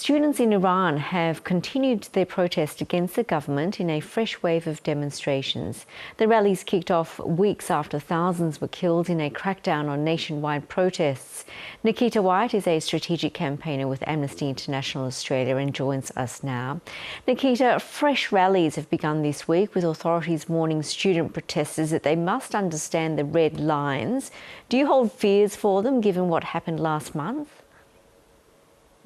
Students in Iran have continued their protest against the government in a fresh wave of demonstrations. The rallies kicked off weeks after thousands were killed in a crackdown on nationwide protests. Nikita White is a strategic campaigner with Amnesty International Australia and joins us now. Nikita, fresh rallies have begun this week with authorities warning student protesters that they must understand the red lines. Do you hold fears for them given what happened last month?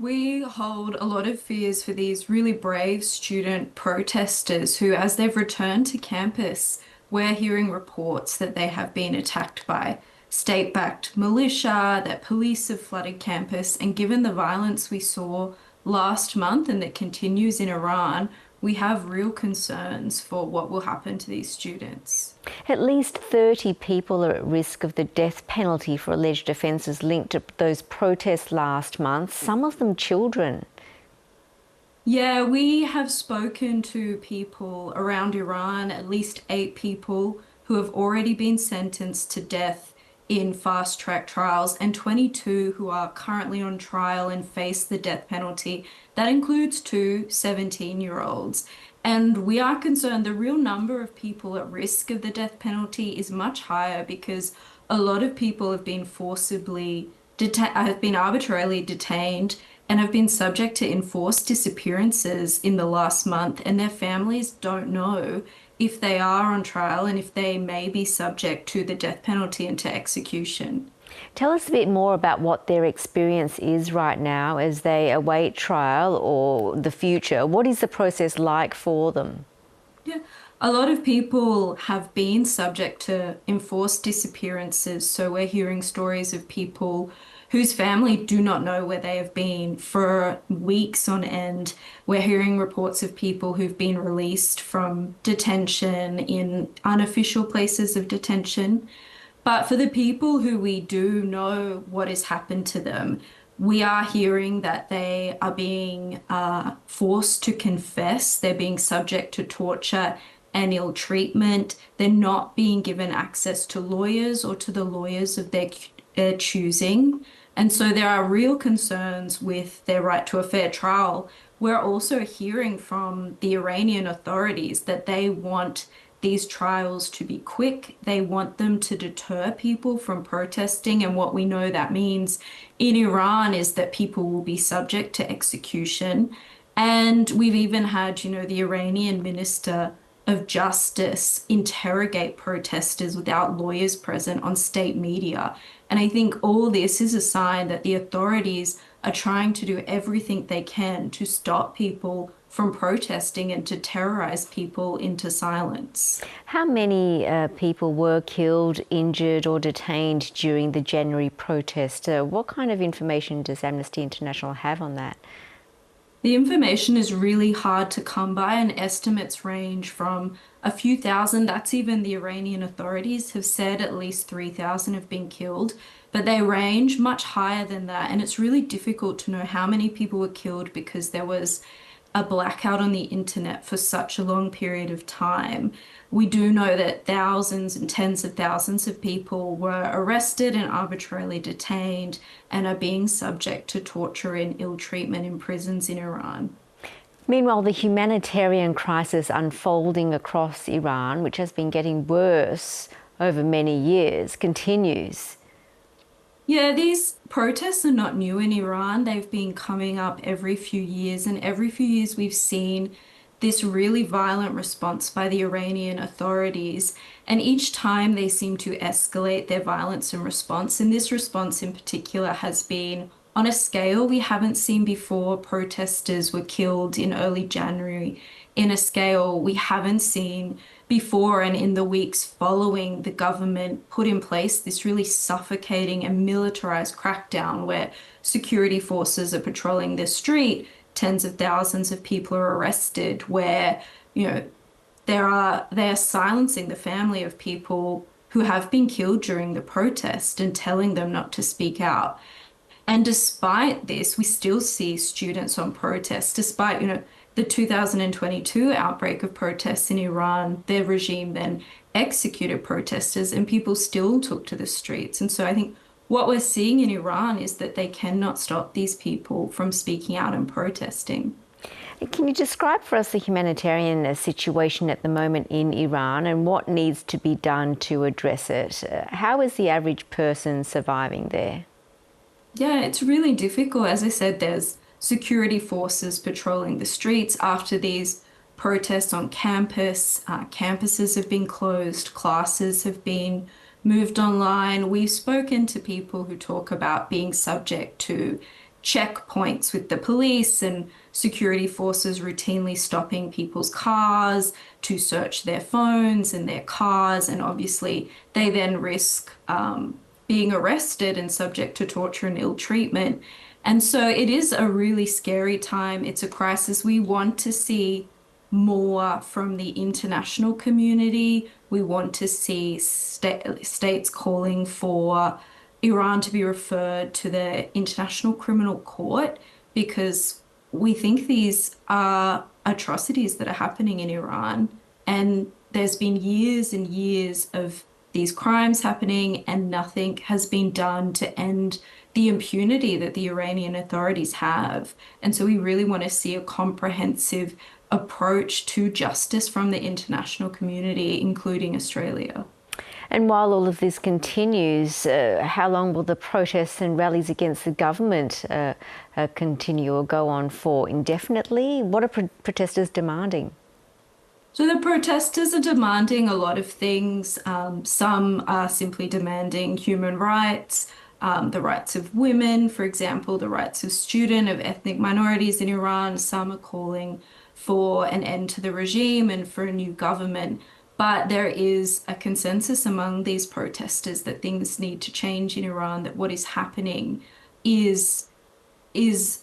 We hold a lot of fears for these really brave student protesters who, as they've returned to campus, we're hearing reports that they have been attacked by state-backed militia, that police have flooded campus, and given the violence we saw last month and that continues in Iran, we have real concerns for what will happen to these students. At least 30 people are at risk of the death penalty for alleged offences linked to those protests last month, some of them children. Yeah, we have spoken to people around Iran, at least 8 people who have already been sentenced to death in fast-track trials and 22 who are currently on trial and face the death penalty. That includes 2 17-year-olds. And we are concerned the real number of people at risk of the death penalty is much higher because a lot of people have been arbitrarily detained and have been subject to enforced disappearances in the last month, and their families don't know if they are on trial and if they may be subject to the death penalty and to execution. Tell us a bit more about what their experience is right now as they await trial or the future. What is the process like for them? Yeah, a lot of people have been subject to enforced disappearances. So we're hearing stories of people whose family do not know where they have been for weeks on end. We're hearing reports of people who've been released from detention in unofficial places of detention. But for the people who we do know what has happened to them, we are hearing that they are being forced to confess. They're being subject to torture and ill treatment. They're not being given access to lawyers or to the lawyers of their choosing. And so there are real concerns with their right to a fair trial. We're also hearing from the Iranian authorities that they want these trials to be quick. They want them to deter people from protesting. And what we know that means in Iran is that people will be subject to execution. And we've even had, the Iranian Minister of Justice interrogate protesters without lawyers present on state media. And I think all this is a sign that the authorities are trying to do everything they can to stop people from protesting and to terrorize people into silence. How many people were killed, injured or detained during the January protest? What kind of information does Amnesty International have on that? The information is really hard to come by, and estimates range from a few thousand. That's even the Iranian authorities have said at least 3,000 have been killed, but they range much higher than that. And it's really difficult to know how many people were killed because there was a blackout on the internet for such a long period of time. We do know that thousands and tens of thousands of people were arrested and arbitrarily detained and are being subject to torture and ill treatment in prisons in Iran. Meanwhile, the humanitarian crisis unfolding across Iran, which has been getting worse over many years, continues. Yeah, these protests are not new in Iran. They've been coming up every few years, and every few years we've seen this really violent response by the Iranian authorities. And each time they seem to escalate their violence and response. And this response in particular has been on a scale we haven't seen before. Protesters were killed in early January in a scale we haven't seen before, and in the weeks following, the government put in place this really suffocating and militarized crackdown where security forces are patrolling the street, tens of thousands of people are arrested, where they're silencing the family of people who have been killed during the protest and telling them not to speak out. And despite this, we still see students on protest, despite the 2022 outbreak of protests in Iran. The regime then executed protesters and people still took to the streets. And so I think what we're seeing in Iran is that they cannot stop these people from speaking out and protesting. Can you describe for us the humanitarian situation at the moment in Iran and what needs to be done to address it? How is the average person surviving there? Yeah, it's really difficult. As I said, there's security forces patrolling the streets after these protests on campus. Campuses have been closed, classes have been moved online. We've spoken to people who talk about being subject to checkpoints with the police and security forces routinely stopping people's cars to search their phones and their cars. And obviously, they then risk being arrested and subject to torture and ill treatment. And so it is a really scary time. It's a crisis. We want to see more from the international community. We want to see states calling for Iran to be referred to the International Criminal Court because we think these are atrocities that are happening in Iran. And there's been years and years of these crimes happening, and nothing has been done to end the impunity that the Iranian authorities have. And so we really want to see a comprehensive approach to justice from the international community, including Australia. And while all of this continues, how long will the protests and rallies against the government continue or go on for? Indefinitely? What are protesters demanding? So the protesters are demanding a lot of things. Some are simply demanding human rights, the rights of women, for example, the rights of students, of ethnic minorities in Iran. Some are calling for an end to the regime and for a new government. But there is a consensus among these protesters that things need to change in Iran, that what is happening is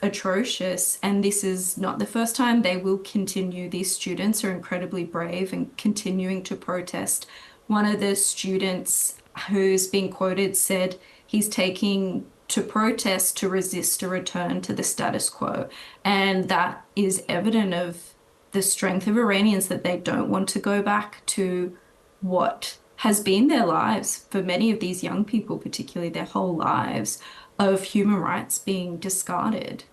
atrocious, and this is not the first time. They will continue. These students are incredibly brave and continuing to protest. One of the students who's been quoted said he's taking to protest to resist a return to the status quo, and that is evident of the strength of Iranians, that they don't want to go back to what has been their lives for many of these young people, particularly their whole lives, of human rights being discarded.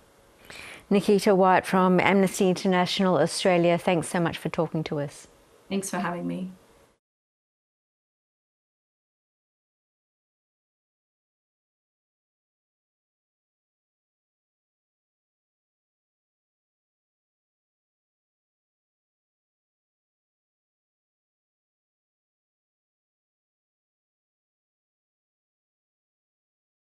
Nikita White from Amnesty International Australia, thanks so much for talking to us. Thanks for having me.